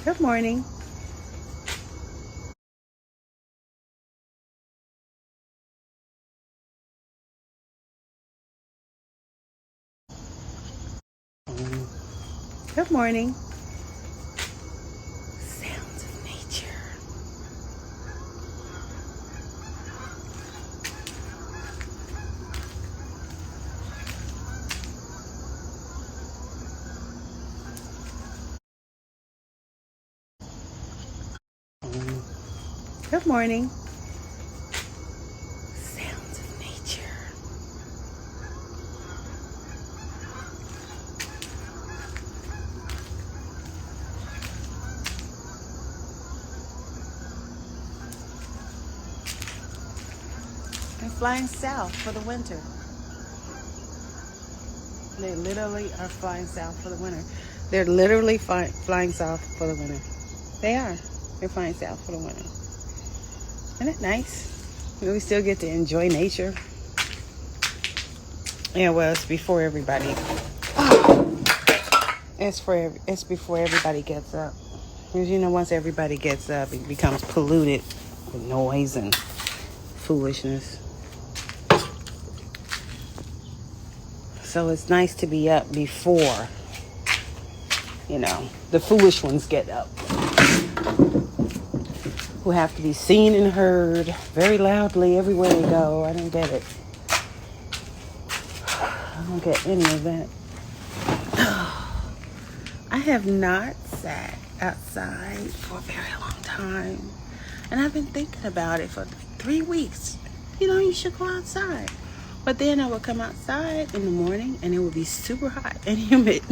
Good morning. Good morning. Sounds of nature. Good morning. Sounds of nature. They're flying south for the winter. They literally are flying south for the winter. They're literally flying south for the winter. They are. They're flying south for the winter. Isn't it nice? We still get to enjoy nature. Yeah, well, it's before everybody. It's before everybody gets up. Because, once everybody gets up, it becomes polluted with noise and foolishness. So it's nice to be up before, the foolish ones get up. Who have to be seen and heard very loudly everywhere they go. I don't get it. I don't get any of that. I have not sat outside for a very long time. And I've been thinking about it for 3 weeks. You should go outside. But then I would come outside in the morning and it would be super hot and humid.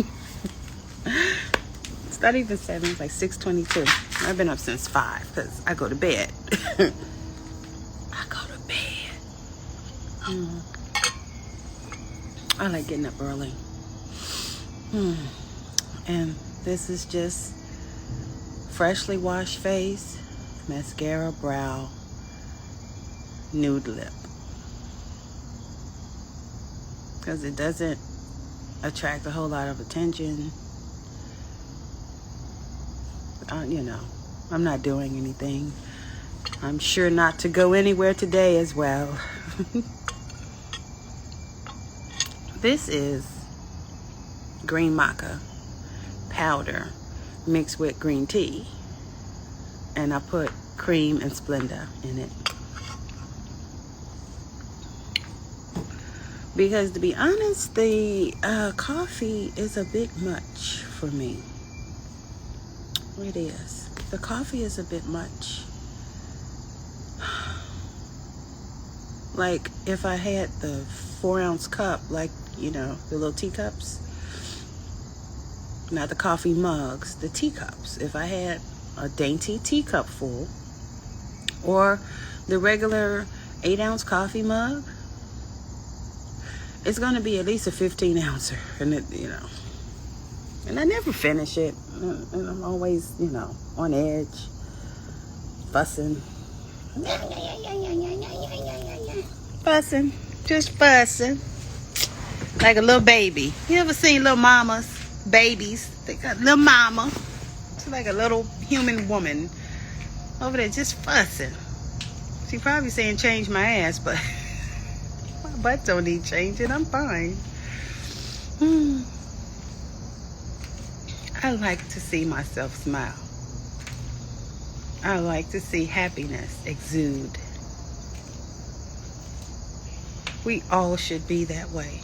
It's not even 7, it's like 6:22. I've been up since 5 because I go to bed. I go to bed. I like getting up early. And this is just freshly washed face, mascara, brow, nude lip. Because it doesn't attract a whole lot of attention. I'm not doing anything. I'm sure not to go anywhere today as well. This is green maca powder mixed with green tea. And I put cream and Splenda in it. Because to be honest, the coffee is a bit much for me. It is. The coffee is a bit much. Like if I had the 4-ounce cup, like, the little teacups. Not the coffee mugs, the teacups. If I had a dainty teacup full, or the regular 8-ounce coffee mug, it's going to be at least a 15-ouncer. And and I never finish it. And I'm always, on edge, fussing. Fussing. Just fussing. Like a little baby. You ever seen little mamas, babies? They got little mama. She's like a little human woman over there just fussing. She probably saying change my ass, but my butt don't need changing. I'm fine. I like to see myself smile. I like to see happiness exude. We all should be that way.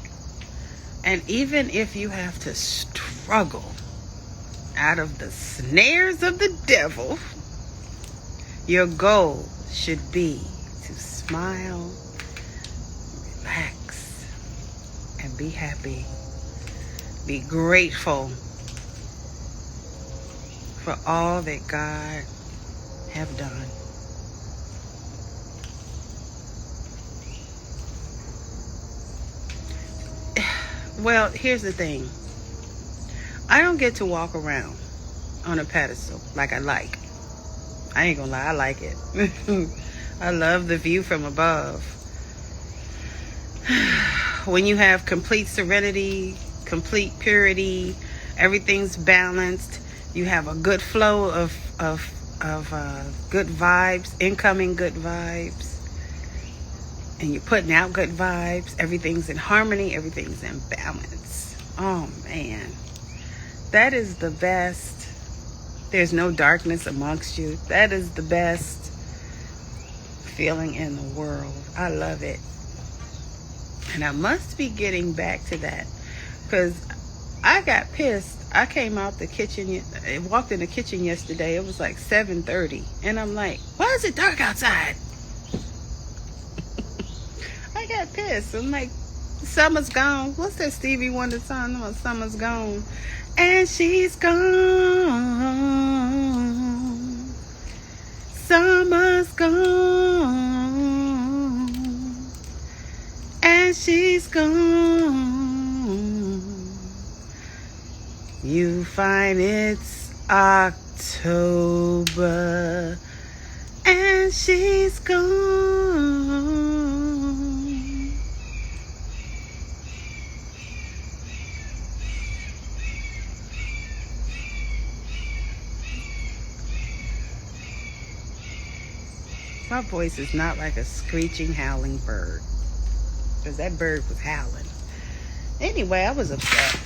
And even if you have to struggle out of the snares of the devil, your goal should be to smile, relax, and be happy. Be grateful for all that God have done. Well, here's the thing. I don't get to walk around on a pedestal like I like. I ain't gonna lie, I like it. I love the view from above. When you have complete serenity, complete purity, everything's balanced, You have a good flow of good vibes, incoming good vibes, and you're putting out good vibes. Everything's in harmony, everything's in balance. Oh man, that is the best. There's no darkness amongst you. That is the best feeling in the world. I love it. And I must be getting back to that, because I got pissed. I came out the kitchen, walked in the kitchen yesterday. It was like 7:30. And I'm like, why is it dark outside? I got pissed. I'm like, summer's gone. What's that Stevie Wonder song? No, summer's gone. And she's gone. Summer's gone. And she's gone. You find it's October and she's gone. My voice is not like a screeching, howling bird, because that bird was howling. Anyway, I was upset.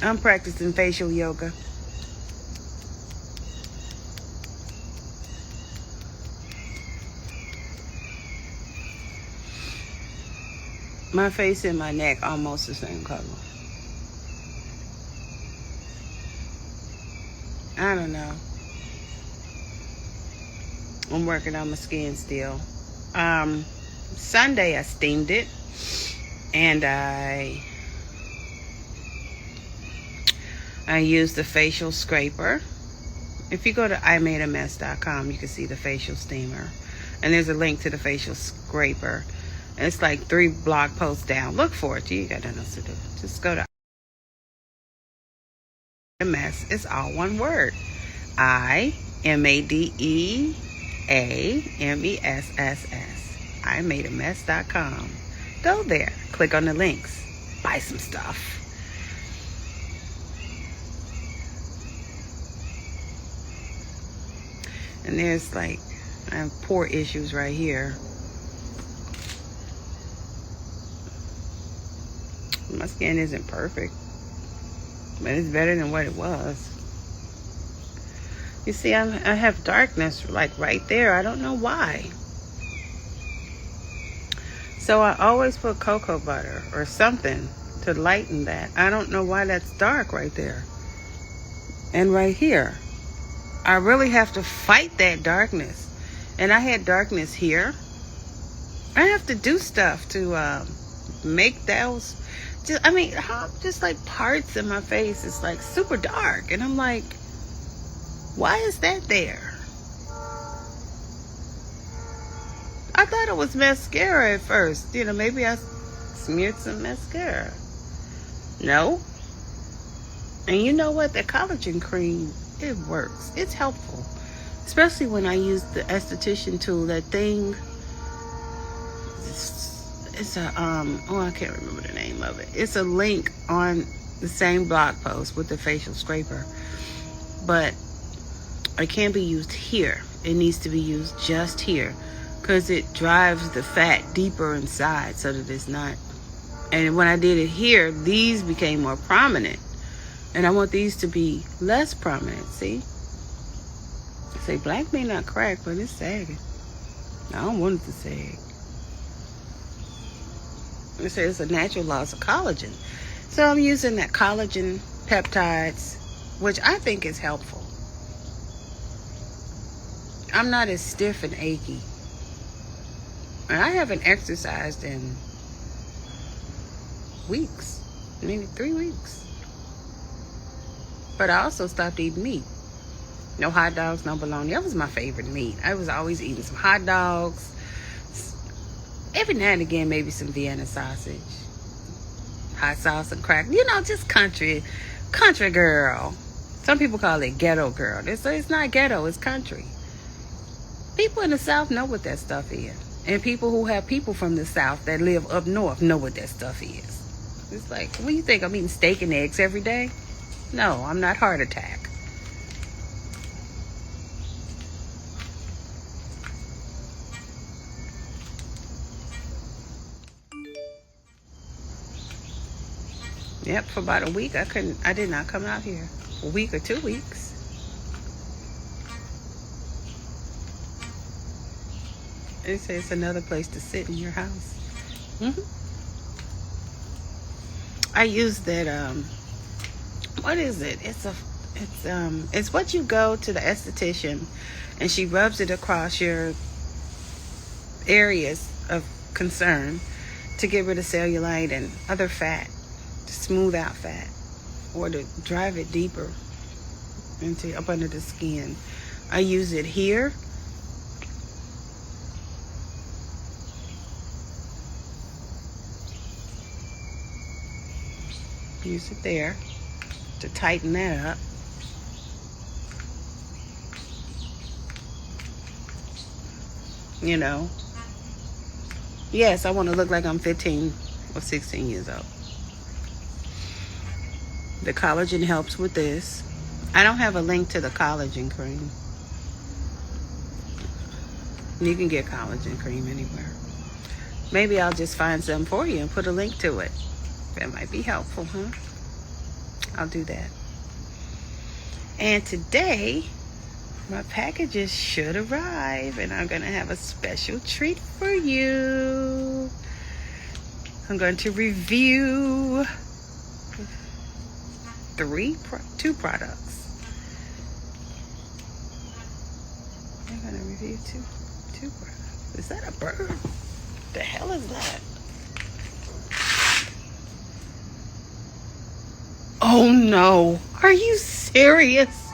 I'm practicing facial yoga. My face and my neck almost the same color. I don't know. I'm working on my skin still. Sunday I steamed it, and I used the facial scraper. If you go to imadeamess.com, you can see the facial steamer, and there's a link to the facial scraper. And it's like 3 blog posts down. Look for it. You got nothing else to do. Just go to mess. It's all one word. imadeamess. imadeamess.com. Go there. Click on the links. Buy some stuff. And there's like, I have pore issues right here. My skin isn't perfect, but it's better than what it was. You see, I have darkness like right there. I don't know why. So I always put cocoa butter or something to lighten that. I don't know why that's dark right there. And right here. I really have to fight that darkness. And I had darkness here. I have to do stuff to make those. Just like parts of my face is like super dark. And I'm like, why is that there? I thought it was mascara at first. You know, maybe I smeared some mascara. No. And you know what? That collagen cream, it works. It's helpful. Especially when I use the esthetician tool, that thing. It's a, I can't remember the name of it. It's a link on the same blog post with the facial scraper. But it can't be used here. It needs to be used just here, because it drives the fat deeper inside so that it's not. And when I did it here, these became more prominent. And I want these to be less prominent, see? Say, black may not crack, but it's sagging. I don't want it to sag. It says it's a natural loss of collagen. So I'm using that collagen peptides, which I think is helpful. I'm not as stiff and achy. And I haven't exercised in weeks, maybe 3 weeks. But I also stopped eating meat. No hot dogs, no bologna. That was my favorite meat. I was always eating some hot dogs, Every now and again, maybe some Vienna sausage, hot sauce and crack. You know, just country girl. Some people call it ghetto girl. It's not ghetto, it's country. People in the South know what that stuff is. And people who have people from the South that live up north know what that stuff is. It's like, what do you think? I'm eating steak and eggs every day? No, I'm not heart attack. Yep, for about a week I did not come out here. A week or 2 weeks. They say it's another place to sit in your house. I use that what is it? It's what you go to the esthetician and she rubs it across your areas of concern to get rid of cellulite and other fat, to smooth out fat, or to drive it deeper into up under the skin. I use it here. Use it there to tighten that up. You know. Yes, I want to look like I'm 15 or 16 years old. The collagen helps with this. I don't have a link to the collagen cream. You can get collagen cream anywhere. Maybe I'll just find some for you and put a link to it. That might be helpful, huh? I'll do that. And today, my packages should arrive, and I'm going to have a special treat for you. I'm going to review two products. I'm going to review two products. Is that a bird? The hell is that? Oh no, are you serious?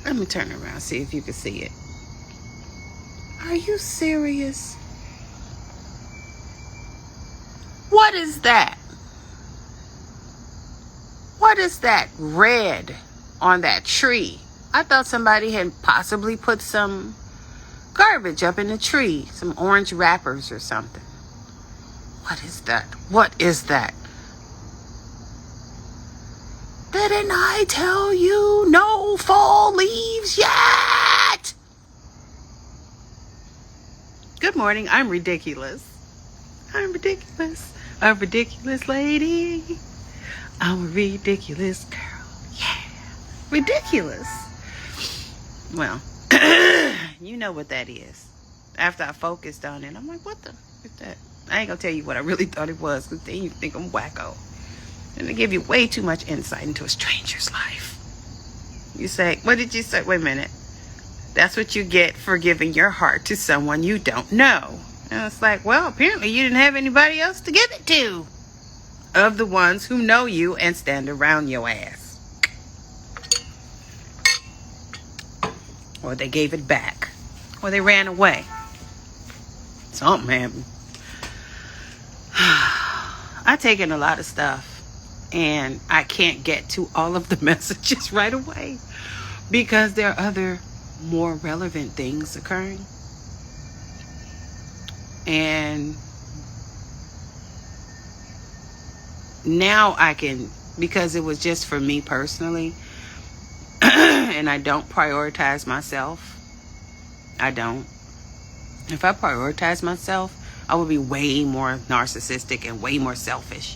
Let me turn around, see if you can see it. Are you serious? What is that? What is that red on that tree? I thought somebody had possibly put some garbage up in the tree, some orange wrappers or something. What is that? What is that? Didn't I tell you no fall leaves yet? Good morning. I'm ridiculous. I'm ridiculous. A ridiculous lady. I'm a ridiculous girl. Yeah. Ridiculous. Well, you know what that is. After I focused on it, I'm like, what the is that? I ain't gonna tell you what I really thought it was, because then you think I'm wacko. And they give you way too much insight into a stranger's life. You say, what did you say? Wait a minute. That's what you get for giving your heart to someone you don't know. And it's like, well, apparently you didn't have anybody else to give it to, of the ones who know you and stand around your ass. Or they gave it back. Or they ran away. Something happened. I take in a lot of stuff, and I can't get to all of the messages right away because there are other more relevant things occurring. And now I can, because it was just for me personally, and I don't prioritize myself. I don't. If I prioritize myself, I would be way more narcissistic and way more selfish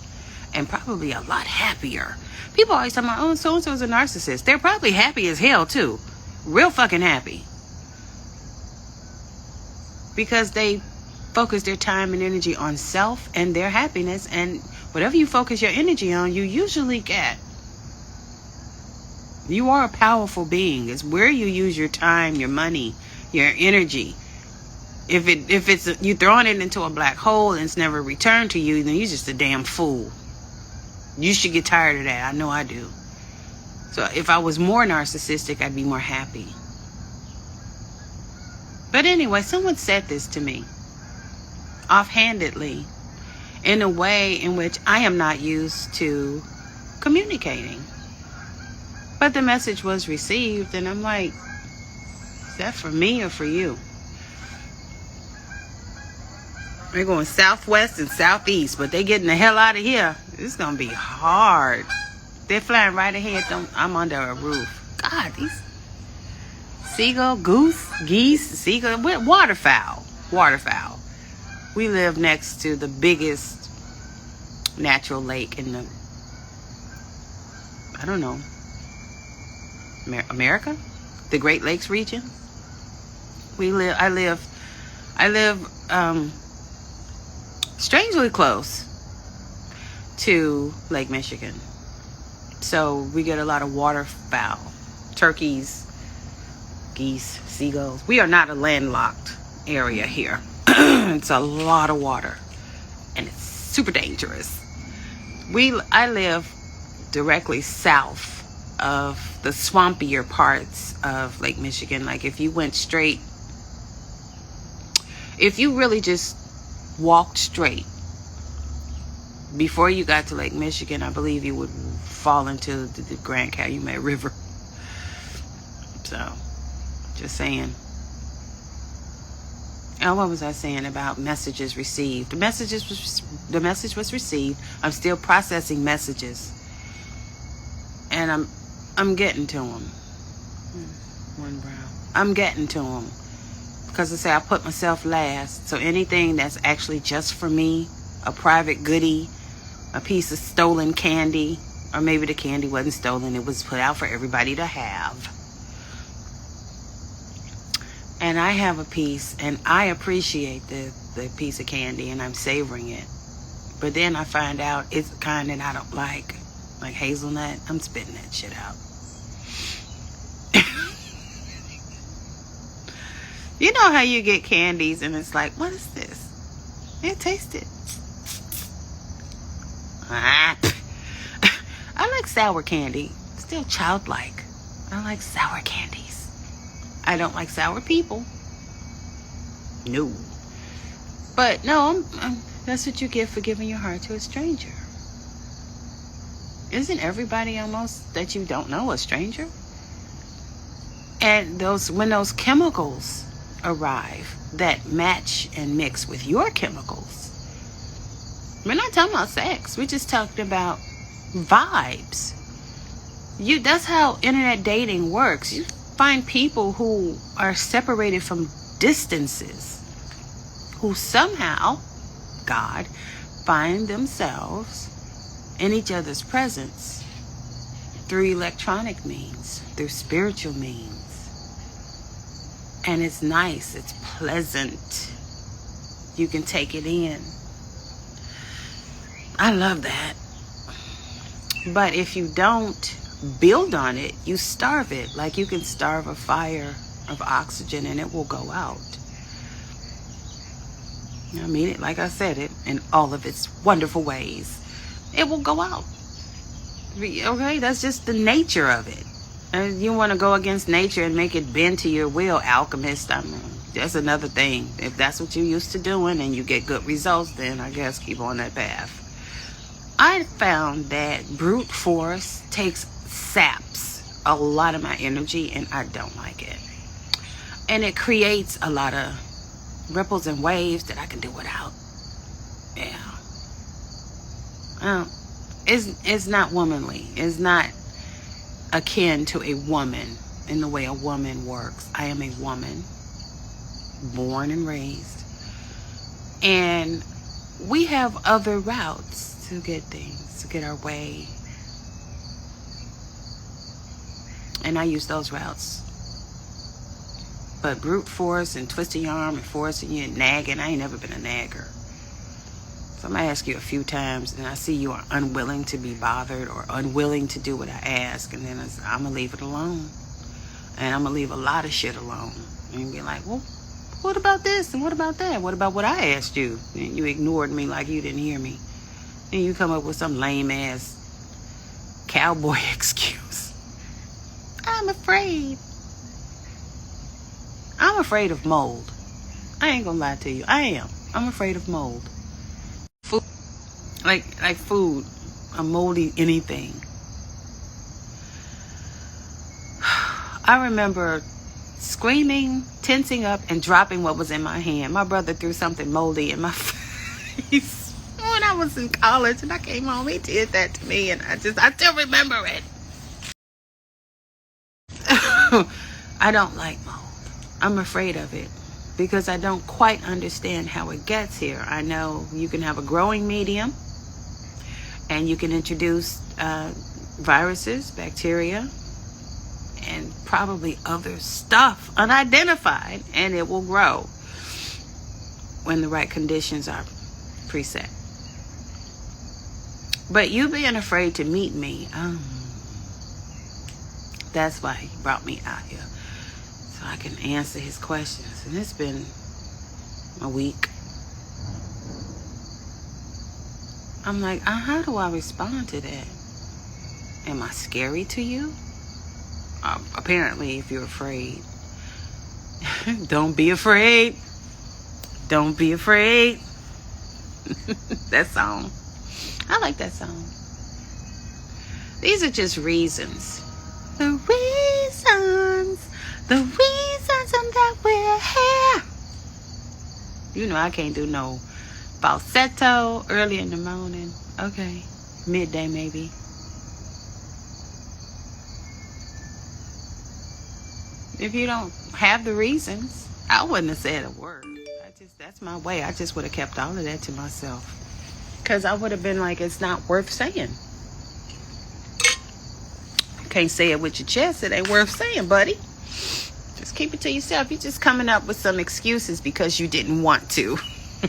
and probably a lot happier. People always talk about, oh, so-and-so's a narcissist. They're probably happy as hell too. Real fucking happy. Because they focus their time and energy on self and their happiness, and whatever you focus your energy on, you usually get. You are a powerful being. It's where you use your time, your money, your energy. If it's you throwing it into a black hole and it's never returned to you, then you're just a damn fool. You should get tired of that. I know I do. So if I was more narcissistic, I'd be more happy. But anyway, someone said this to me offhandedly in a way in which I am not used to communicating. But the message was received, and I'm like, is that for me or for you? They're going southwest and southeast, but they're getting the hell out of here. It's going to be hard. They're flying right ahead. I'm under a roof. God, these seagull, goose, geese, seagull, waterfowl. Waterfowl. We live next to the biggest natural lake in the, I don't know, America? The Great Lakes region? I live strangely close to Lake Michigan. So we get a lot of waterfowl, turkeys, geese, seagulls. We are not a landlocked area here. It's a lot of water, and it's super dangerous. I live directly south of the swampier parts of Lake Michigan. Like if you went straight, if you really just walked straight before you got to Lake Michigan, I believe you would fall into the Grand Calumet River. So, just saying. And what was I saying about messages received? The message was received. I'm still processing messages, and I'm getting to them. One brow. I'm getting to them because I say I put myself last. So anything that's actually just for me, a private goodie, a piece of stolen candy, or maybe the candy wasn't stolen, it was put out for everybody to have. And I have a piece, and I appreciate the piece of candy, and I'm savoring it. But then I find out it's the kind that I don't like hazelnut. I'm spitting that shit out. You know how you get candies, and it's like, what is this? Yeah, taste it. I like sour candy. Still childlike. I like sour candies. I don't like sour people. No. But no, that's what you get for giving your heart to a stranger. Isn't everybody almost that you don't know a stranger? And when those chemicals arrive that match and mix with your chemicals, we're not talking about sex. We're just talking about vibes. That's how internet dating works. You find people who are separated from distances, who somehow, God, find themselves in each other's presence through electronic means, through spiritual means. And it's nice, it's pleasant. You can take it in. I love that. But if you don't build on it, you starve it. Like you can starve a fire of oxygen and it will go out. I mean it like I said it in all of its wonderful ways. It will go out. Okay, that's just the nature of it. And you want to go against nature and make it bend to your will, alchemist. That's another thing. If that's what you're used to doing and you get good results, then I guess keep on that path. I found that brute force saps a lot of my energy, and I don't like it. And it creates a lot of ripples and waves that I can do without. Yeah. It's not womanly. It's not akin to a woman in the way a woman works. I am a woman, born and raised. And we have other routes to get things, to get our way. And I use those routes. But brute force and twisting your arm and forcing you and nagging, I ain't never been a nagger. So I'm going to ask you a few times, and I see you are unwilling to be bothered or unwilling to do what I ask, and then I'm going to leave it alone. And I'm going to leave a lot of shit alone. And be like, well, what about this and what about that? What about what I asked you? And you ignored me like you didn't hear me. And you come up with some lame-ass cowboy excuse. I'm afraid. I'm afraid of mold. I ain't gonna lie to you. I am. I'm afraid of mold. Food, like food, a moldy anything. I remember screaming, tensing up, and dropping what was in my hand. My brother threw something moldy in my face when I was in college, and I came home. He did that to me, and I still remember it. I don't like mold. I'm afraid of it because I don't quite understand how it gets here. I know you can have a growing medium, and you can introduce viruses, bacteria, and probably other stuff unidentified, and it will grow when the right conditions are preset. But you being afraid to meet me, that's why he brought me out here, so I can answer his questions. And it's been a week. I'm like, how do I respond to that? Am I scary to you? Apparently, if you're afraid, don't be afraid. Don't be afraid. That song. I like that song. These are just reasons. The reasons that we're here. You know I can't do no falsetto early in the morning. Okay, midday maybe. If you don't have the reasons, I wouldn't have said a word. That's my way. I just would have kept all of that to myself. Because I would have been like, it's not worth saying. You can't say it with your chest. It ain't worth saying, buddy. Just keep it to yourself. You're just coming up with some excuses because you didn't want to.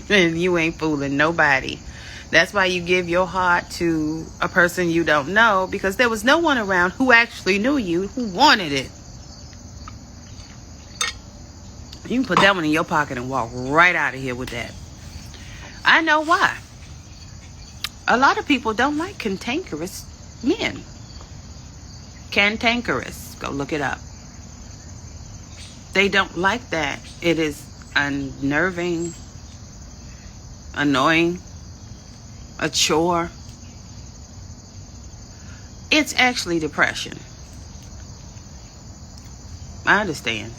And you ain't fooling nobody. That's why you give your heart to a person you don't know, because there was no one around who actually knew you, who wanted it. You can put that one in your pocket and walk right out of here with that. I know why. A lot of people don't like cantankerous men. Cantankerous. Go look it up. They don't like that. It is unnerving, annoying, a chore. It's actually depression. I understand.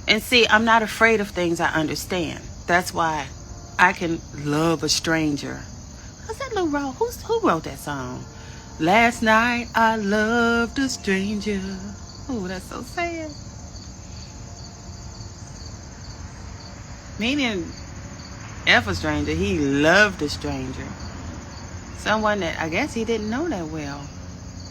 And see, I'm not afraid of things I understand. That's why I can love a stranger. What's that little wrote? Who wrote that song? Last night I loved a stranger. Oh, that's so sad. He didn't F a stranger. He loved a stranger. Someone that I guess he didn't know that well.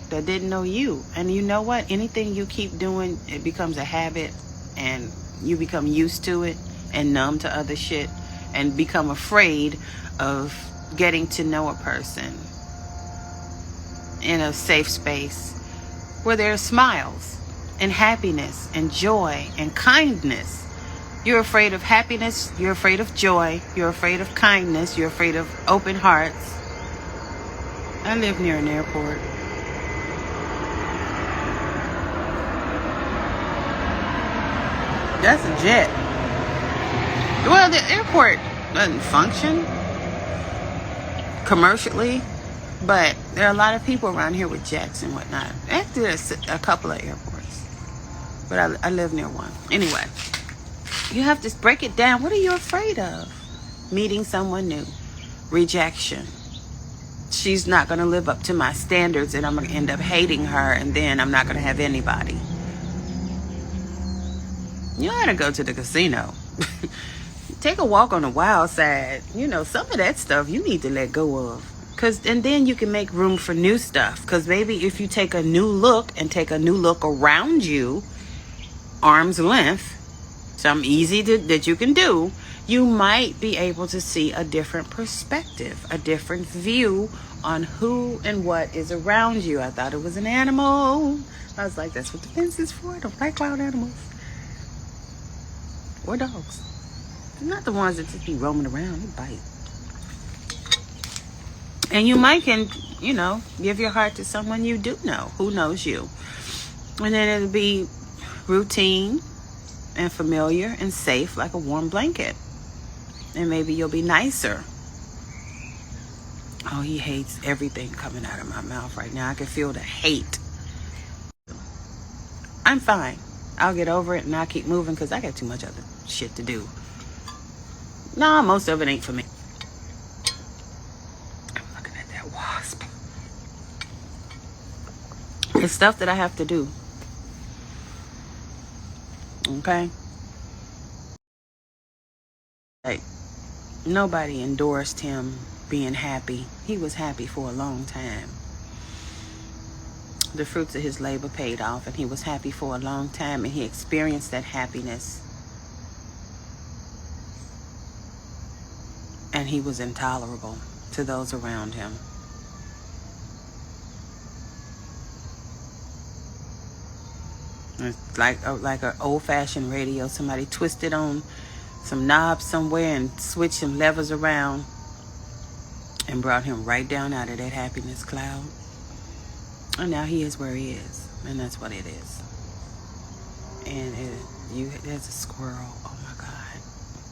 That didn't know you. And you know what? Anything you keep doing, it becomes a habit. And you become used to it and numb to other shit and become afraid of getting to know a person in a safe space where there are smiles and happiness and joy and kindness. You're afraid of happiness, you're afraid of joy, you're afraid of kindness, you're afraid of open hearts. I live near an airport. That's a jet. Well, the airport doesn't function commercially, but there are a lot of people around here with jets and whatnot. Actually, there's a couple of airports, but I live near one. Anyway, you have to break it down. What are you afraid of? Meeting someone new. Rejection. She's not going to live up to my standards, and I'm going to end up hating her, and then I'm not going to have anybody. You ought to go to the casino. Take a walk on the wild side. You know, some of that stuff you need to let go of. And then you can make room for new stuff. Because maybe if you take a new look and take a new look around you, arm's length, something easy that you can do, you might be able to see a different perspective, a different view on who and what is around you. I thought it was an animal. I was like, that's what the fence is for. I don't like wild animals. Or dogs. They're not the ones that just be roaming around. They bite. And you might can, give your heart to someone you do know, who knows you. And then it'll be routine and familiar and safe like a warm blanket. And maybe you'll be nicer. Oh, he hates everything coming out of my mouth right now. I can feel the hate. I'm fine. I'll get over it and I'll keep moving because I got too much other shit to do. No, most of it ain't for me. I'm looking at that wasp. It's stuff that I have to do. Okay? Like, nobody endorsed him being happy. He was happy for a long time. The fruits of his labor paid off, and he was happy for a long time, and he experienced that happiness. And he was intolerable to those around him. It's like an old-fashioned radio. Somebody twisted on some knobs somewhere and switched some levers around and brought him right down out of that happiness cloud. And now he is where he is, and that's what it is. And there's a squirrel. Oh my God!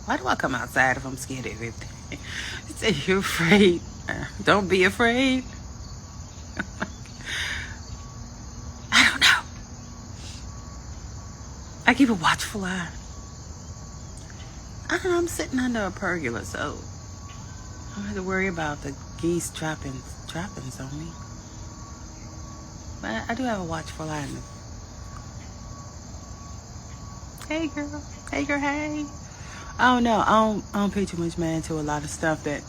Why do I come outside if I'm scared of everything? It said you're afraid. Don't be afraid. I don't know. I keep a watchful eye. I don't know. I'm sitting under a pergola, so I don't have to worry about the geese droppings on me. But I do have a watchful eye. Hey girl. Hey girl, hey. Oh no, I don't pay too much mind to a lot of stuff that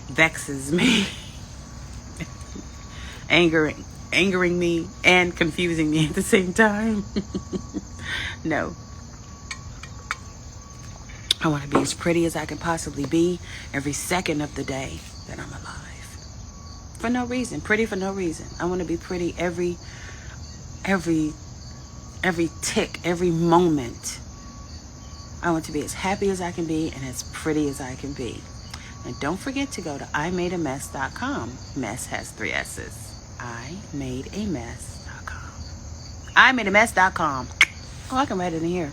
vexes me. Angering me and confusing me at the same time. No. I want to be as pretty as I can possibly be every second of the day that I'm alive. For no reason. Pretty for no reason. I want to be pretty every tick, every moment. I want to be as happy as I can be and as pretty as I can be. And don't forget to go to imadeamess.com. Mess has 3 S's. imadeamess.com. imadeamess.com. Oh, I can write it in here.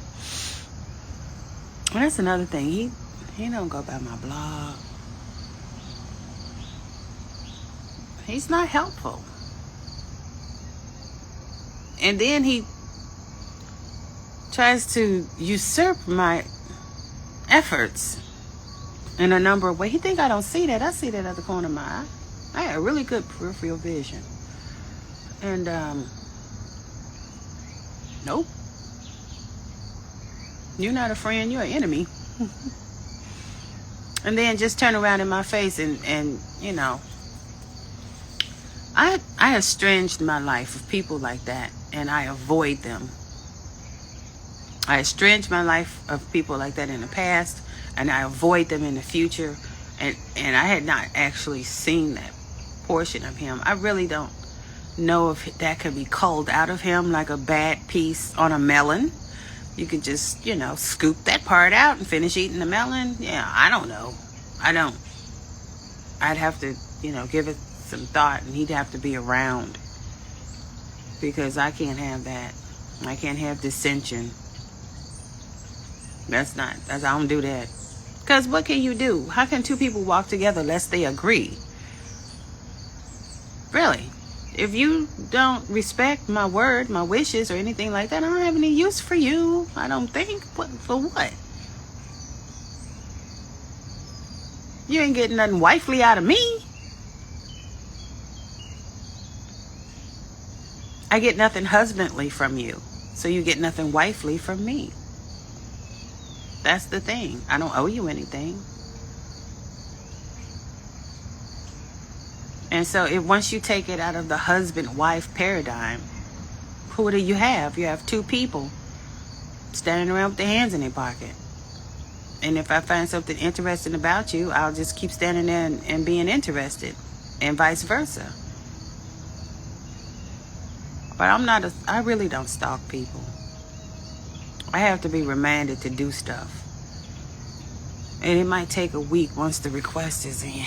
And that's another thing. He don't go by my blog. He's not helpful. And then he tries to usurp my efforts in a number of ways. He think I don't see that. I see that at the corner of my eye. I have really good peripheral vision. And nope. You're not a friend, you're an enemy. And then just turn around in my face and you know, I estranged my life of people like that, and I avoid them. I estranged my life of people like that in the past, and I avoid them in the future. And I had not actually seen that portion of him. I really don't know if that could be culled out of him like a bad piece on a melon. You could just, you know, scoop that part out and finish eating the melon. Yeah, I don't know. I don't. I'd have to, you know, give it some thought, and he'd have to be around, because I can't have that. I can't have dissension. I don't do that. Because what can you do? How can two people walk together lest they agree? Really? If you don't respect my word, my wishes, or anything like that, I don't have any use for you. I don't think. For what? You ain't getting nothing wifely out of me. I get nothing husbandly from you, so you get nothing wifely from me. That's the thing. I don't owe you anything. And so once you take it out of the husband-wife paradigm, who do you have? You have two people standing around with their hands in their pocket. And if I find something interesting about you, I'll just keep standing there and being interested, and vice versa. But I really don't stalk people. I have to be reminded to do stuff. And it might take a week once the request is in.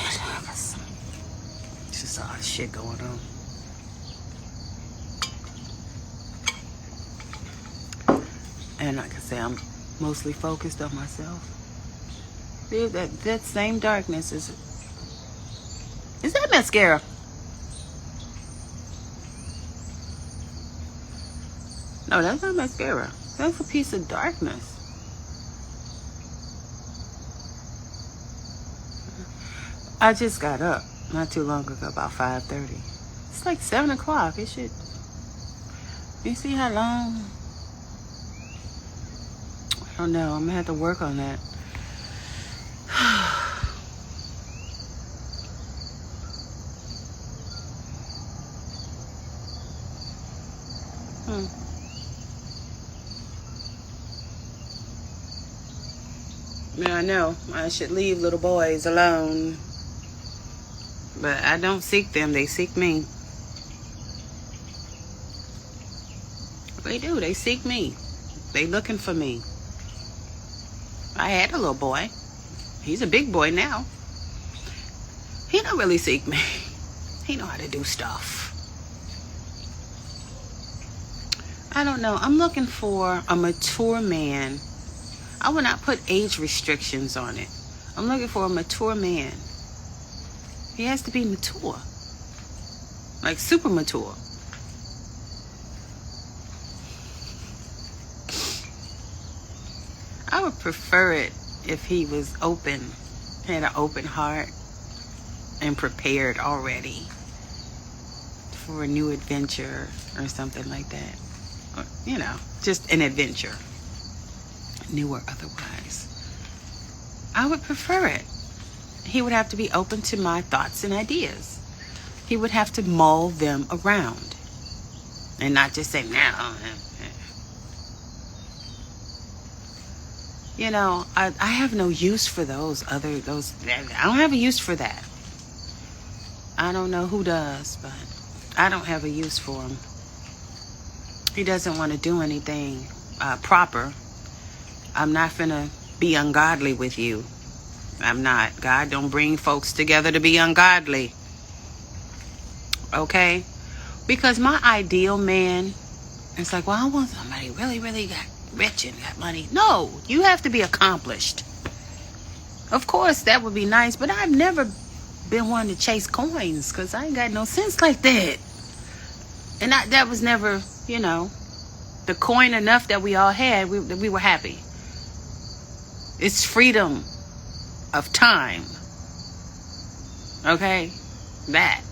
It's just all this shit going on. And like I say, mostly focused on myself. See, that same darkness is that mascara? No, that's not mascara. That's a piece of darkness. I just got up not too long ago, about 5:30. It's like 7 o'clock. It should. You see how long? I don't know. I'm gonna have to work on that. Yeah, I know. I should leave little boys alone. But I don't seek them. They seek me. They do. They seek me. They looking for me. I had a little boy. He's a big boy now. He don't really seek me. He know how to do stuff. I don't know. I'm looking for a mature man. I will not put age restrictions on it. I'm looking for a mature man. He has to be mature. Like super mature. I would prefer it if he was open, had an open heart, and prepared already for a new adventure or something like that. Or, you know, just an adventure. New or otherwise. I would prefer it. He would have to be open to my thoughts and ideas. He would have to mull them around and not just say, no. You know, I have no use for those. I don't have a use for that. I don't know who does, but I don't have a use for him. He doesn't want to do anything proper. I'm not finna be ungodly with you. I'm not. God don't bring folks together to be ungodly. Okay? Because my ideal man, it's like, well, I want somebody really, really got rich and got money. No, you have to be accomplished. Of course, that would be nice, but I've never been one to chase coins because I ain't got no sense like that. And that was never, you know, the coin enough that we all had, we were happy. It's freedom of time. Okay? That.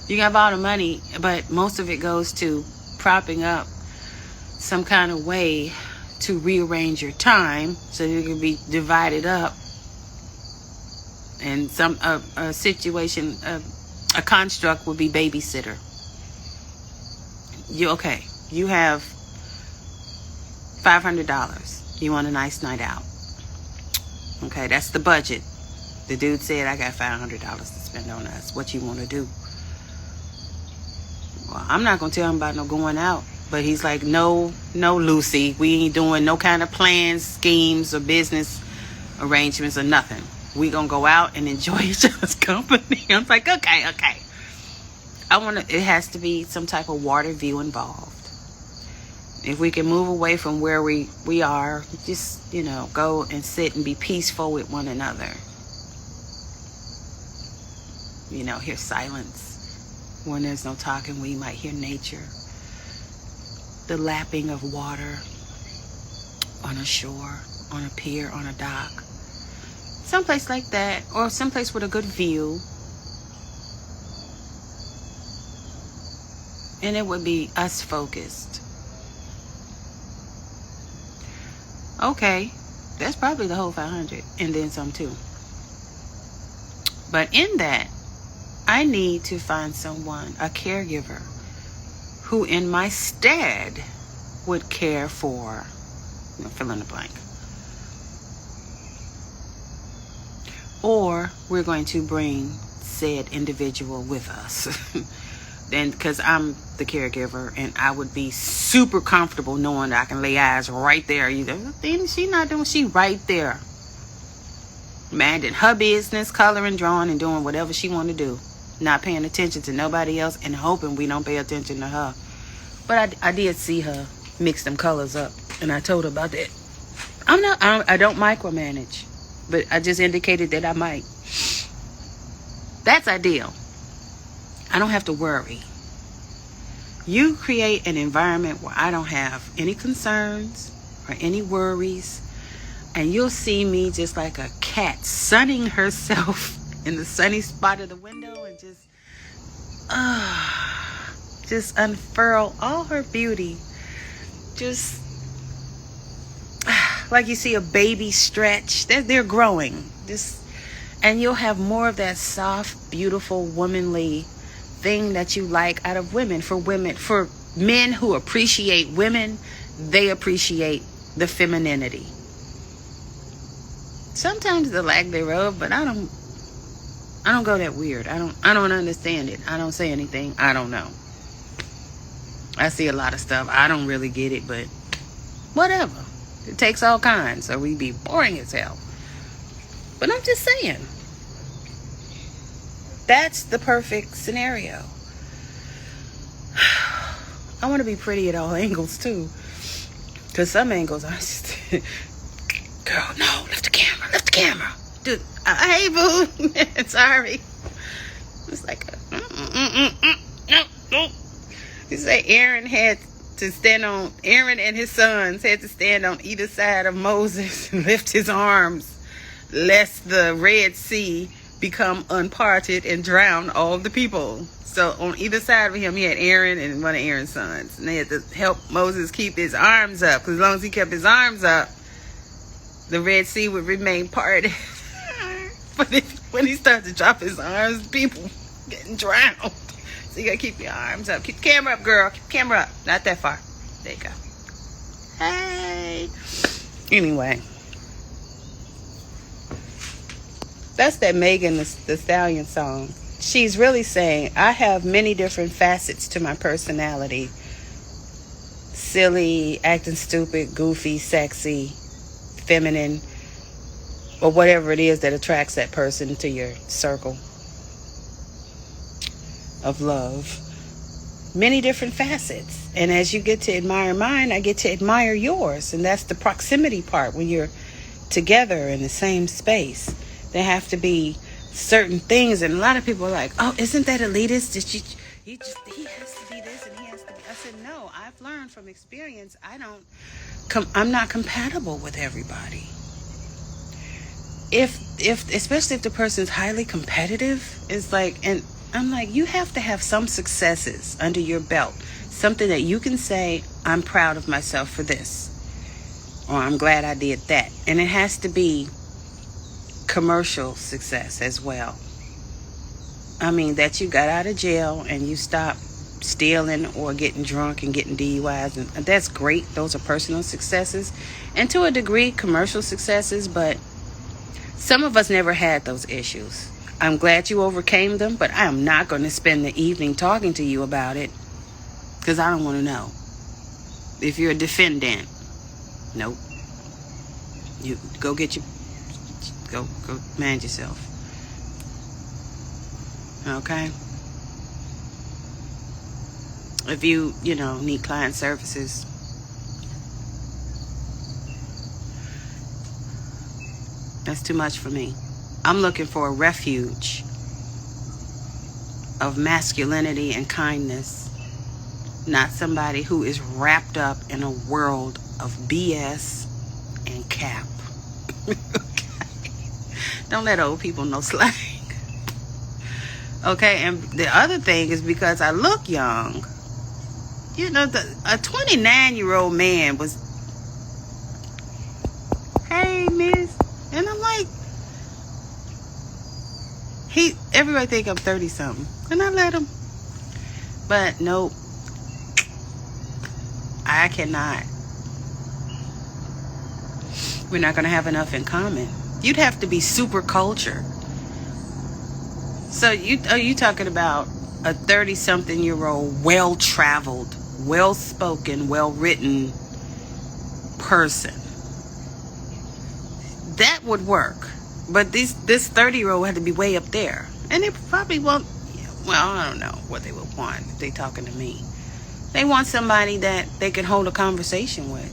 You can have all the money, but most of it goes to propping up some kind of way to rearrange your time so you can be divided up. And a situation, a construct would be babysitter. You have $500. You want a nice night out. Okay, that's the budget. The dude said, I got $500 to spend on us. What you want to do? Well, I'm not going to tell him about no going out. But he's like, no, Lucy. We ain't doing no kind of plans, schemes, or business arrangements or nothing. We going to go out and enjoy each other's company. I'm like, okay. It has to be some type of water view involved. If we can move away from where we are, just, you know, go and sit and be peaceful with one another. You know, hear silence. When there's no talking, we might hear nature. The lapping of water on a shore, on a pier, on a dock. Someplace like that, or someplace with a good view. And it would be us focused. Okay, that's probably the whole 500 and then some too. But in that, I need to find someone, a caregiver, who in my stead would care for, fill in the blank. Or we're going to bring said individual with us. Then, because I'm the caregiver and I would be super comfortable knowing that I can lay eyes right there. She not doing, she right there. Minding her business, coloring, drawing, and doing whatever she want to do. Not paying attention to nobody else and hoping we don't pay attention to her. But I did see her mix them colors up, and I told her about that. I don't micromanage, but I just indicated that I might. That's ideal. I don't have to worry. You create an environment where I don't have any concerns or any worries, and you'll see me just like a cat sunning herself in the sunny spot of the window and just unfurl all her beauty. Just like you see a baby stretch. They're growing. And you'll have more of that soft, beautiful, womanly thing that you like out of women. For men who appreciate women, they appreciate the femininity. Sometimes the lack thereof, but I don't go that weird. I don't understand it. I don't say anything. I don't know. I see a lot of stuff. I don't really get it, but whatever. It takes all kinds, so we be boring as hell. But I'm just saying, that's the perfect scenario. I want to be pretty at all angles too, because some angles I just girl, no, lift the camera, dude. Hey boo, sorry. It's like no. You say Aaron and his sons had to stand on either side of Moses and lift his arms, lest the Red Sea become unparted and drown all the people. So on either side of him, he had Aaron and one of Aaron's sons, and they had to help Moses keep his arms up, because as long as he kept his arms up, the Red Sea would remain parted. But when he starts to drop his arms, people getting drowned. So you gotta keep your arms up. Keep the camera up, girl. Keep the camera up. Not that far. There you go. Hey. Anyway. That's that Megan the Stallion song. She's really saying, I have many different facets to my personality. Silly, acting stupid, goofy, sexy, feminine, or whatever it is that attracts that person to your circle of love. Many different facets. And as you get to admire mine, I get to admire yours. And that's the proximity part. When you're together in the same space, there have to be certain things. And a lot of people are like, oh, isn't that elitist? He has to be this and he has to be. I said, no, I've learned from experience. I'm not compatible with everybody. Especially if the person's highly competitive, it's like, and I'm like, you have to have some successes under your belt. Something that you can say, I'm proud of myself for this. Or I'm glad I did that. And it has to be commercial success as well. I mean, that you got out of jail and you stopped stealing or getting drunk and getting DUIs. And that's great. Those are personal successes. And to a degree, commercial successes. But some of us never had those issues. I'm glad you overcame them, but I am not going to spend the evening talking to you about it, because I don't want to know. If you're a defendant, nope. You go manage yourself. Okay? If you need client services, that's too much for me. I'm looking for a refuge of masculinity and kindness, not somebody who is wrapped up in a world of BS and cap. Don't let old people know slang. Okay, and the other thing is, because I look young, a 29-year-old man was, hey, miss, and I'm like, everybody think I'm 30-something, and I let him. But nope, I cannot. We're not going to have enough in common. You'd have to be super cultured. So you talking about a 30-something-year-old, well-traveled, well-spoken, well-written person. That would work. But this 30-year-old had to be way up there. And they probably won't, well, I don't know what they would want if they talking to me. They want somebody that they can hold a conversation with.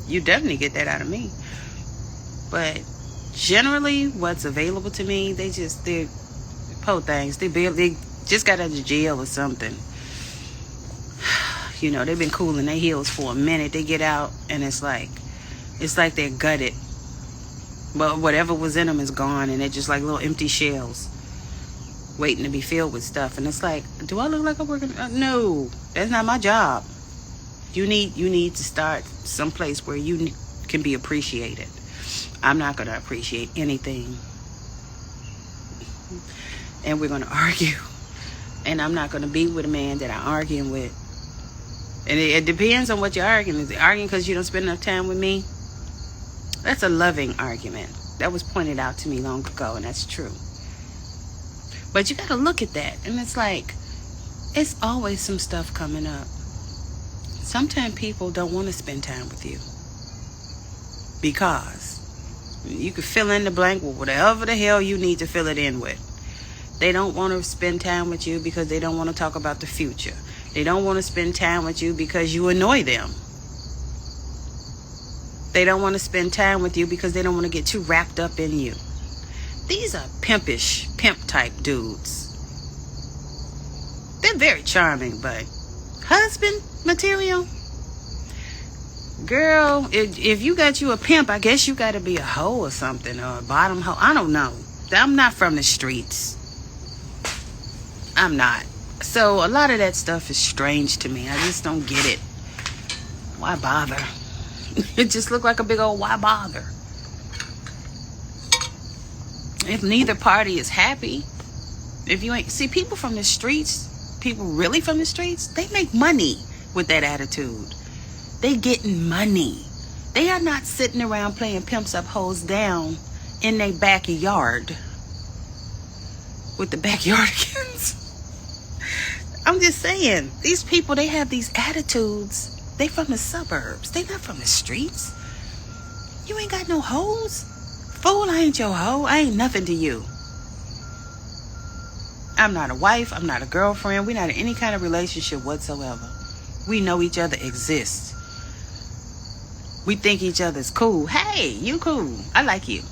You definitely get that out of me. But generally, what's available to me, they're poor things. They just got out of jail or something. You know, they've been cooling their heels for a minute. They get out, and it's like they're gutted. But whatever was in them is gone, and they're just like little empty shells waiting to be filled with stuff. And it's like, do I look like I'm working? No, that's not my job. You need to start someplace where you can be appreciated. I'm not going to appreciate anything. And we're going to argue. And I'm not going to be with a man that I'm arguing with. And it depends on what you're arguing. Is it arguing because you don't spend enough time with me? That's a loving argument. That was pointed out to me long ago, and that's true. But you got to look at that. And it's like, it's always some stuff coming up. Sometimes people don't want to spend time with you. Because you can fill in the blank with whatever the hell you need to fill it in with. They don't want to spend time with you because they don't want to talk about the future. They don't want to spend time with you because you annoy them. They don't want to spend time with you because they don't want to get too wrapped up in you. These are pimp type dudes. They're very charming, but husband material? Girl, if you got you a pimp, I guess you got to be a hoe or something, or a bottom hoe. I don't know. I'm not from the streets. I'm not. So a lot of that stuff is strange to me. I just don't get it. Why bother? It just looked like a big old why bother. If neither party is happy, if you ain't... See, people from the streets, people really from the streets, they make money with that attitude. They getting money. They are not sitting around playing pimps up, hoes down in their backyard with the backyardigans. I'm just saying, these people, they have these attitudes. They from the suburbs. They not from the streets. You ain't got no hoes. Fool, I ain't your hoe. I ain't nothing to you. I'm not a wife. I'm not a girlfriend. We're not in any kind of relationship whatsoever. We know each other exists. We think each other's cool. Hey, you cool. I like you.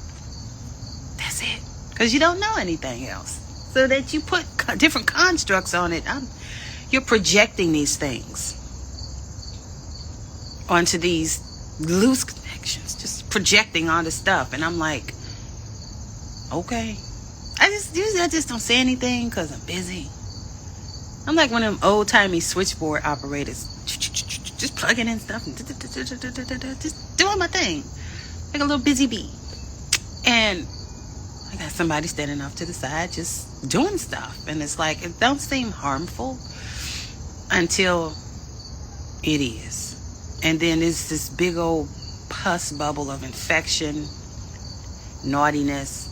That's it. Because you don't know anything else. So that you put different constructs on it. You're projecting these things onto these loose connections. Just projecting all this stuff. And I'm like, okay. I just don't say anything because I'm busy. I'm like one of them old-timey switchboard operators. Just plugging in stuff and just doing my thing. Like a little busy bee. And I got somebody standing off to the side just doing stuff. And it's like, it don't seem harmful until it is. And then there's this big old pus bubble of infection, naughtiness,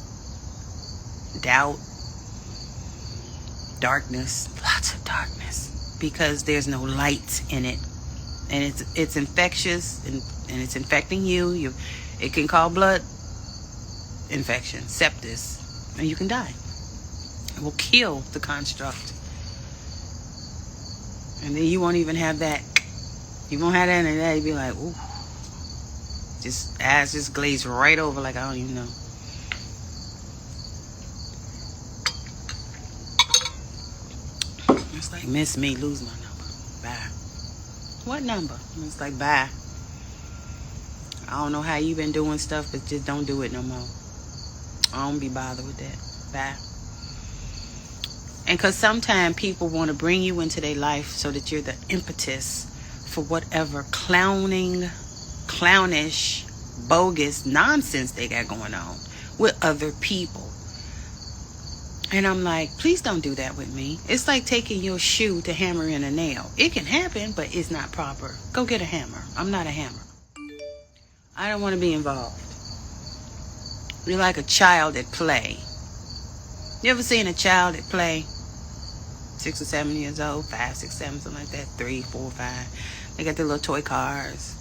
doubt, darkness, lots of darkness, because there's no light in it. And it's infectious, and it's infecting you. It can cause blood infection, sepsis, and you can die. It will kill the construct. And then you won't even have that. You won't have that, and that you'd be like, ooh. Just eyes just glaze right over like I don't even know. It's like, miss me, lose my number. Bye. What number? It's like, bye. I don't know how you been doing stuff, but just don't do it no more. I don't be bothered with that. Bye. And because sometimes people want to bring you into their life so that you're the impetus for whatever clownish, bogus nonsense they got going on with other people. And I'm like, please don't do that with me. It's like taking your shoe to hammer in a nail. It can happen, but it's not proper. Go get a hammer. I'm not a hammer. I don't want to be involved. You're like a child at play. You ever seen a child at play? 6 or 7 years old, 5, 6, 7, something like that. 3, 4, 5. They got their little toy cars.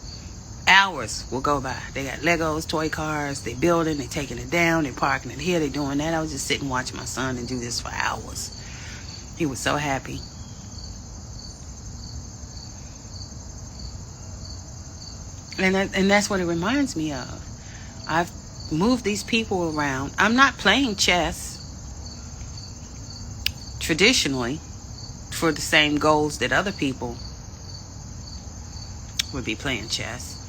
Hours will go by. They got Legos, toy cars. They building, they taking it down, they parking it here, they doing that. I was just sitting watching my son and do this for hours. He was so happy. And that's what it reminds me of. I've moved these people around. I'm not playing chess traditionally for the same goals that other people would be playing chess.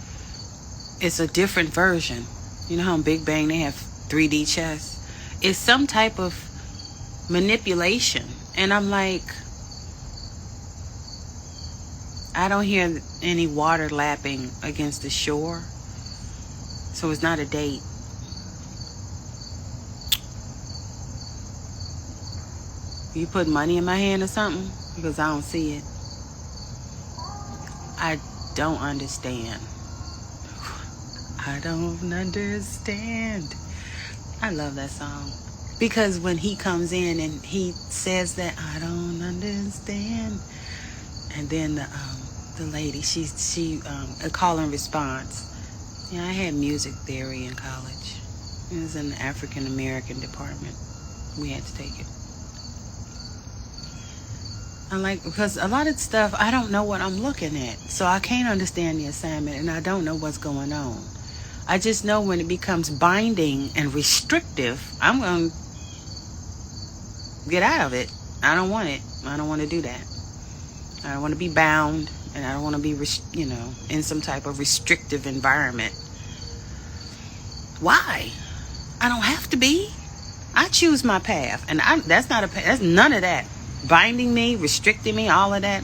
It's a different version. You know how in Big Bang they have 3D chess? It's some type of manipulation. And I'm like, I don't hear any water lapping against the shore. So it's not a date. You put money in my hand or something? Because I don't see it. I don't understand. I don't understand. I love that song. Because when he comes in and he says that, I don't understand. And then the lady, she a call and response. Yeah, I had music theory in college. It was in the African American department. We had to take it. I like, because a lot of stuff, I don't know what I'm looking at. So I can't understand the assignment and I don't know what's going on. I just know when it becomes binding and restrictive, I'm going to get out of it. I don't want it. I don't want to do that. I don't want to be bound, and I don't want to be, in some type of restrictive environment. Why? I don't have to be. I choose my path, and that's not a path. That's none of that. Binding me, restricting me, all of that.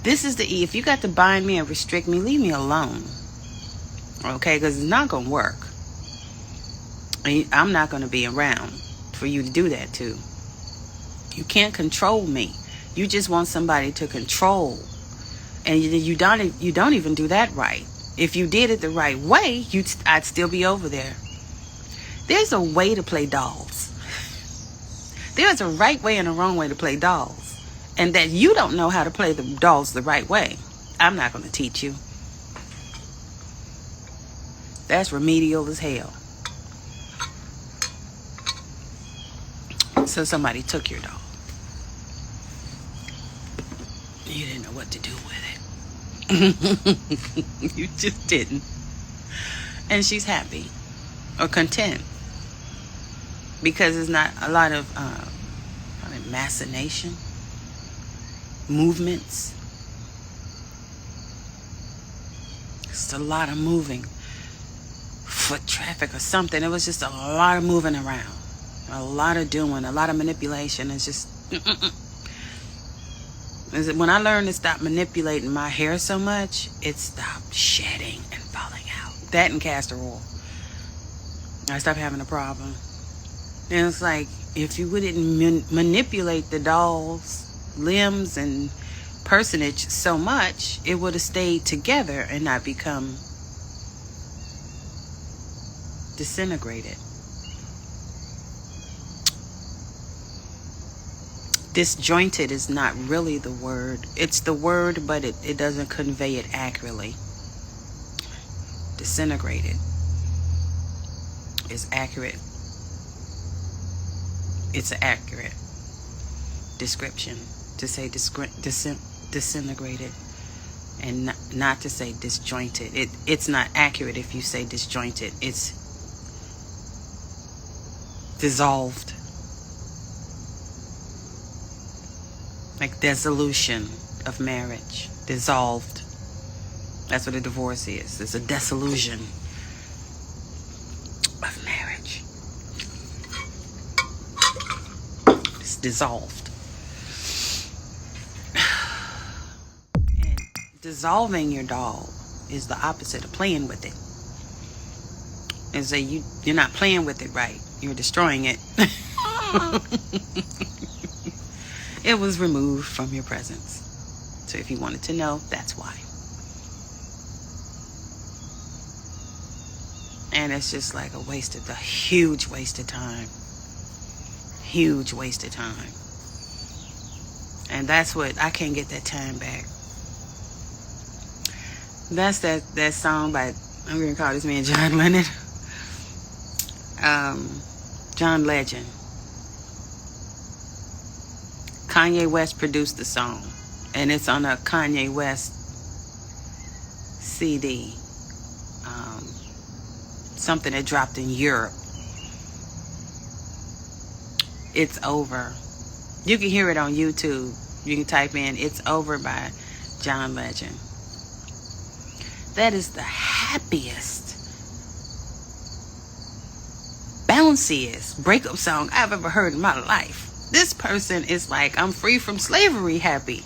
This is the E. If you got to bind me and restrict me, leave me alone. Okay, because it's not going to work. I'm not going to be around for you to do that to. You can't control me. You just want somebody to control. And you don't even do that right. If you did it the right way, I'd still be over there. There's a way to play dolls. There's a right way and a wrong way to play dolls. And that you don't know how to play the dolls the right way. I'm not going to teach you. That's remedial as hell. So somebody took your doll. You didn't know what to do with it. You just didn't. And she's happy or content. Because it's not a lot of machination, movements. It's a lot of moving. Foot traffic or something. It was just a lot of moving around. A lot of doing. A lot of manipulation. It's just... When I learned to stop manipulating my hair so much, it stopped shedding and falling out. That and castor oil. I stopped having a problem. And it's like, if you wouldn't manipulate the doll's limbs and personage so much, it would have stayed together and not become disintegrated. Disjointed is not really the word. It's the word, but it doesn't convey it accurately. Disintegrated is accurate. It's an accurate description to say disintegrated and not to say disjointed. It's not accurate if you say disjointed. It's dissolved. Like dissolution of marriage. Dissolved. That's what a divorce is. It's a dissolution of marriage. It's dissolved. And dissolving your doll is the opposite of playing with it. And so you're not playing with it right. You're destroying it. It was removed from your presence. So if you wanted to know, that's why. And it's just like a huge waste of time. Huge waste of time. And that's what, I can't get that time back. That's that song by, I'm going to call this man John Lennon. John Legend. Kanye West produced the song, and it's on a Kanye West CD. Something that dropped in Europe. It's Over. You can hear it on YouTube. You can type in It's Over by John Legend. That is the happiest, bounciest breakup song I've ever heard in my life. This person is like, I'm free from slavery happy.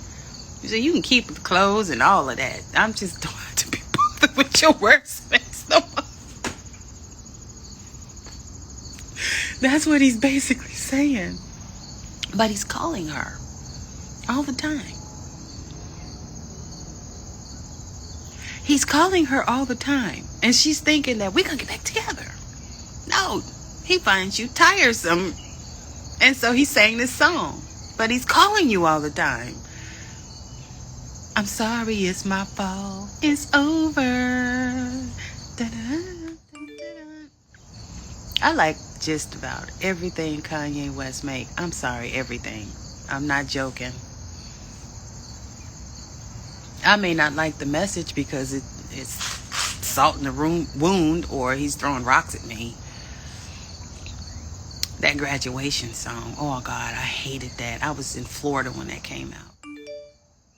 So you can keep the clothes and all of that. I'm just don't have to be bothered with your workspace no more. That's what he's basically saying. But he's calling her all the time. He's calling her all the time. And she's thinking that we're going to get back together. No, he finds you tiresome. And so he sang this song. But he's calling you all the time. I'm sorry, it's my fault. It's over. Da-da-da-da-da. I like just about everything Kanye West make. I'm sorry, everything. I'm not joking. I may not like the message because it's salt in the wound, or he's throwing rocks at me. That graduation song, oh God, I hated that. I was in Florida when that came out.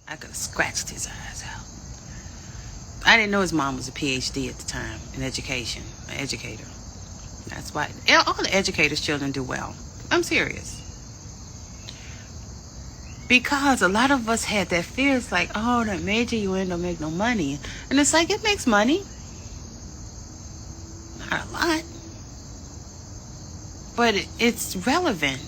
I could have scratched his eyes out. I didn't know his mom was a PhD at the time in education, an educator. That's why all the educators' children do well. I'm serious. Because a lot of us had that fear. It's like, oh, that major you in don't make no money. And it's like, it makes money. Not a lot. But it's relevant.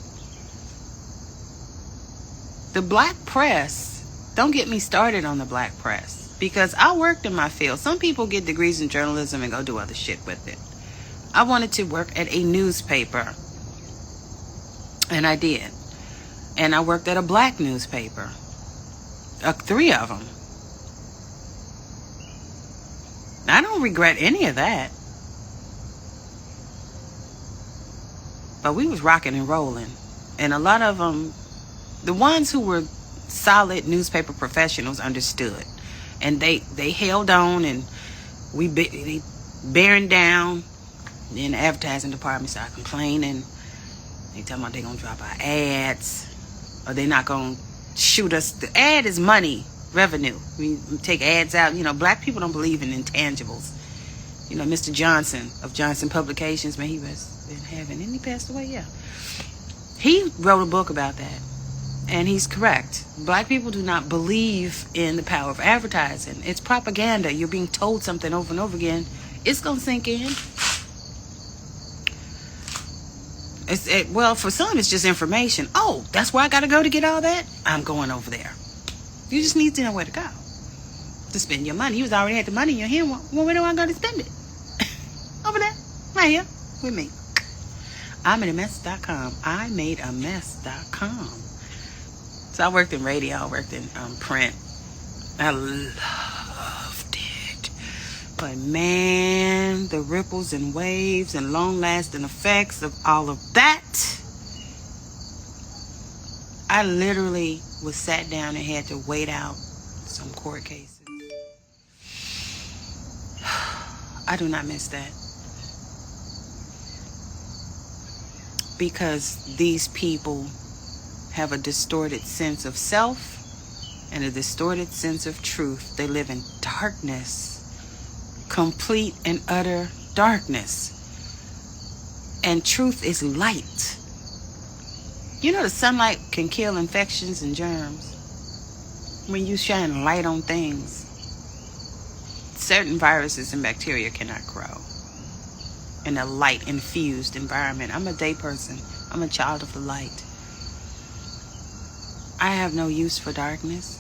The black press, don't get me started on the black press. Because I worked in my field. Some people get degrees in journalism and go do other shit with it. I wanted to work at a newspaper. And I did. And I worked at a black newspaper. 3 of them. I don't regret any of that. But we was rocking and rolling. And a lot of them, the ones who were solid newspaper professionals understood. And they held on, and they bearing down. Then the advertising department started complaining. They tell me they're going to drop our ads. Or they're not going to shoot us. The ad is money, revenue. We take ads out. You know, black people don't believe in intangibles. You know, Mr. Johnson of Johnson Publications, man, he was in heaven. And he passed away, yeah. He wrote a book about that. And he's correct. Black people do not believe in the power of advertising. It's propaganda. You're being told something over and over again. It's going to sink in. Well, for some, it's just information. Oh, that's where I got to go to get all that? I'm going over there. You just need to know where to go to spend your money. You was already had the money in your hand. Well, where do I go to spend it? Over there. Right here with me. ImadeAmess.com. ImadeAmess.com. So I worked in radio. I worked in print. I loved it. But man, the ripples and waves and long-lasting effects of all of that, I literally was sat down and had to wait out some court cases. I do not miss that. Because these people have a distorted sense of self and a distorted sense of truth. They live in darkness. Complete and utter darkness. And truth is light. You know the sunlight can kill infections and germs. When you shine light on things, certain viruses and bacteria cannot grow in a light infused environment. I'm a day person. I'm a child of the light. I have no use for darkness.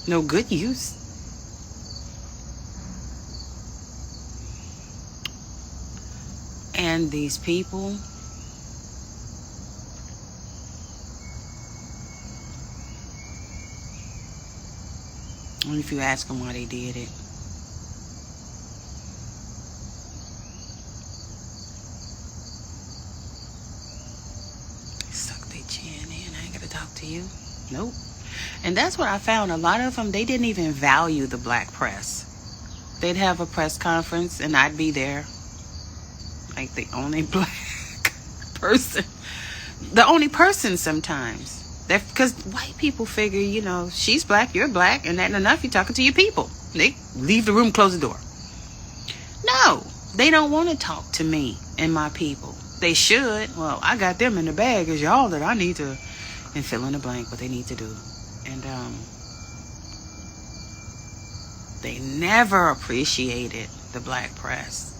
No good use. And these people, and if you ask them why they did it, suck their chin in. I ain't gotta talk to you. Nope. And that's what I found. A lot of them, they didn't even value the black press. They'd have a press conference and I'd be there, like the only black person. The only person sometimes. Because white people figure, you know, she's black, you're black, and that ain't enough, you're talking to your people. They leave the room, close the door. No, they don't want to talk to me and my people. They should. Well, I got them in the bag as y'all that I need to, and fill in the blank what they need to do. And they never appreciated the black press.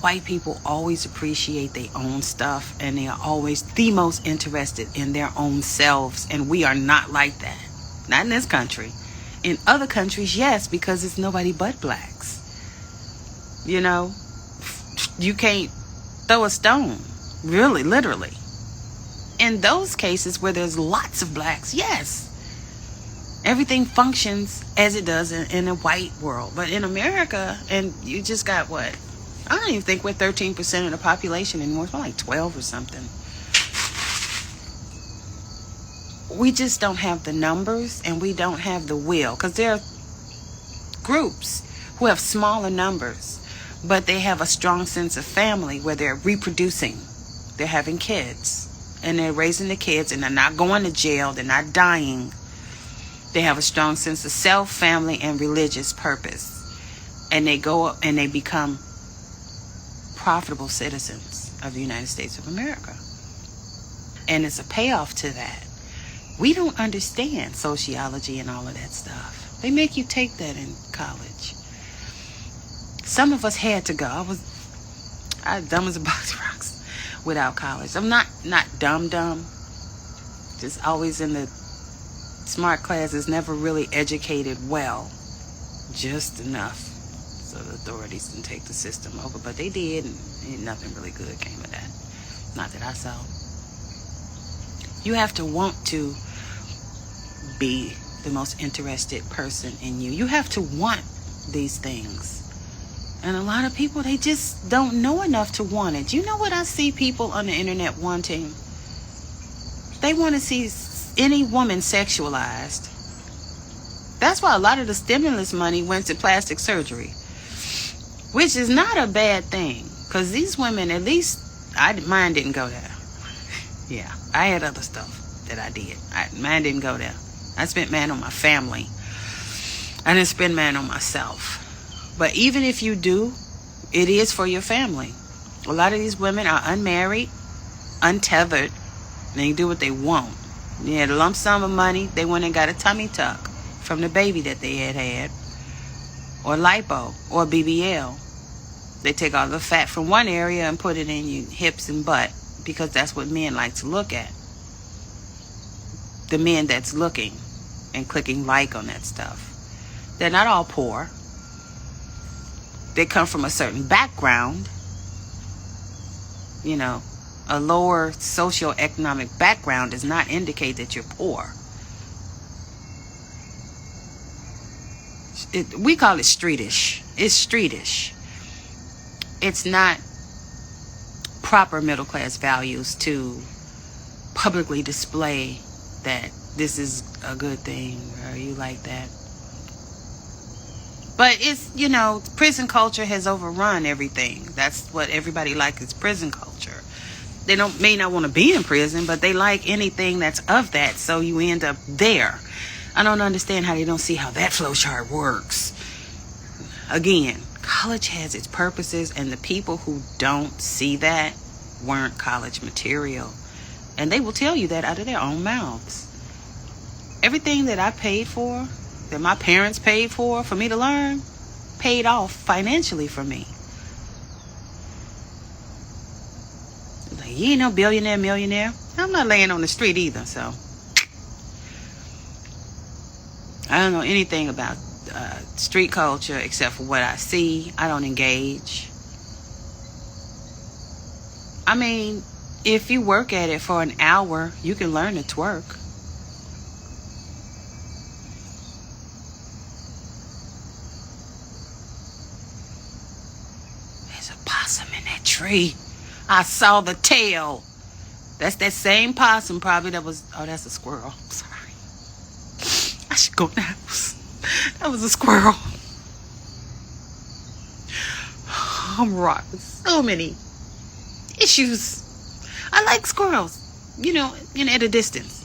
White people always appreciate their own stuff, and they are always the most interested in their own selves, and we are not like that. Not in this country. In other countries, yes, because it's nobody but blacks. You know, you can't throw a stone, really, literally. In those cases where there's lots of blacks, yes, everything functions as it does in a white world. But in America, and you just got what? I don't even think we're 13% of the population anymore. It's more like 12 or something. We just don't have the numbers, and we don't have the will. Because there are groups who have smaller numbers, but they have a strong sense of family where they're reproducing. They're having kids, and they're raising the kids, and they're not going to jail. They're not dying. They have a strong sense of self, family, and religious purpose. And they go up and they become profitable citizens of the United States of America. And it's a payoff to that. We don't understand sociology and all of that stuff. They make you take that in college. Some of us had to go. I was dumb as a box of rocks without college. I'm not dumb, just always in the smart classes, never really educated well, just enough so the authorities didn't take the system over. But they did, and nothing really good came of that. Not that I saw. You have to want to be the most interested person in you. You have to want these things. And a lot of people, they just don't know enough to want it. You know what I see people on the internet wanting? They want to see any woman sexualized. That's why a lot of the stimulus money went to plastic surgery, which is not a bad thing, because these women, at least mine didn't go there. Yeah, I had other stuff that I did. Mine didn't go there. I spent mine on my family. I didn't spend mine on myself. But even if you do, it is for your family. A lot of these women are unmarried, untethered, and they do what they want. They had a lump sum of money. They went and got a tummy tuck from the baby that they had, or lipo, or BBL. They take all the fat from one area and put it in your hips and butt, because that's what men like to look at. The men that's looking and clicking like on that stuff. They're not all poor. They come from a certain background. You know, a lower socioeconomic background does not indicate that you're poor. We call it streetish. It's streetish. It's not proper middle class values to publicly display that this is a good thing, or you like that. But it's, you know, prison culture has overrun everything. That's what everybody likes, is prison culture. They may not want to be in prison, but they like anything that's of that, so you end up there. I don't understand how they don't see how that flowchart works. Again, college has its purposes, and the people who don't see that weren't college material. And they will tell you that out of their own mouths. Everything that I paid for, that my parents paid for me to learn, paid off financially for me. Like, you ain't no billionaire, millionaire. I'm not laying on the street either, so I don't know anything about street culture except for what I see. I don't engage. I mean, if you work at it for an hour, you can learn to twerk. There's a possum in that tree. I saw the tail. That's that same possum probably that was... Oh, that's a squirrel. Sorry. I should go in the house. That was a squirrel. I'm rock. So many issues. I like squirrels, you know, at a distance.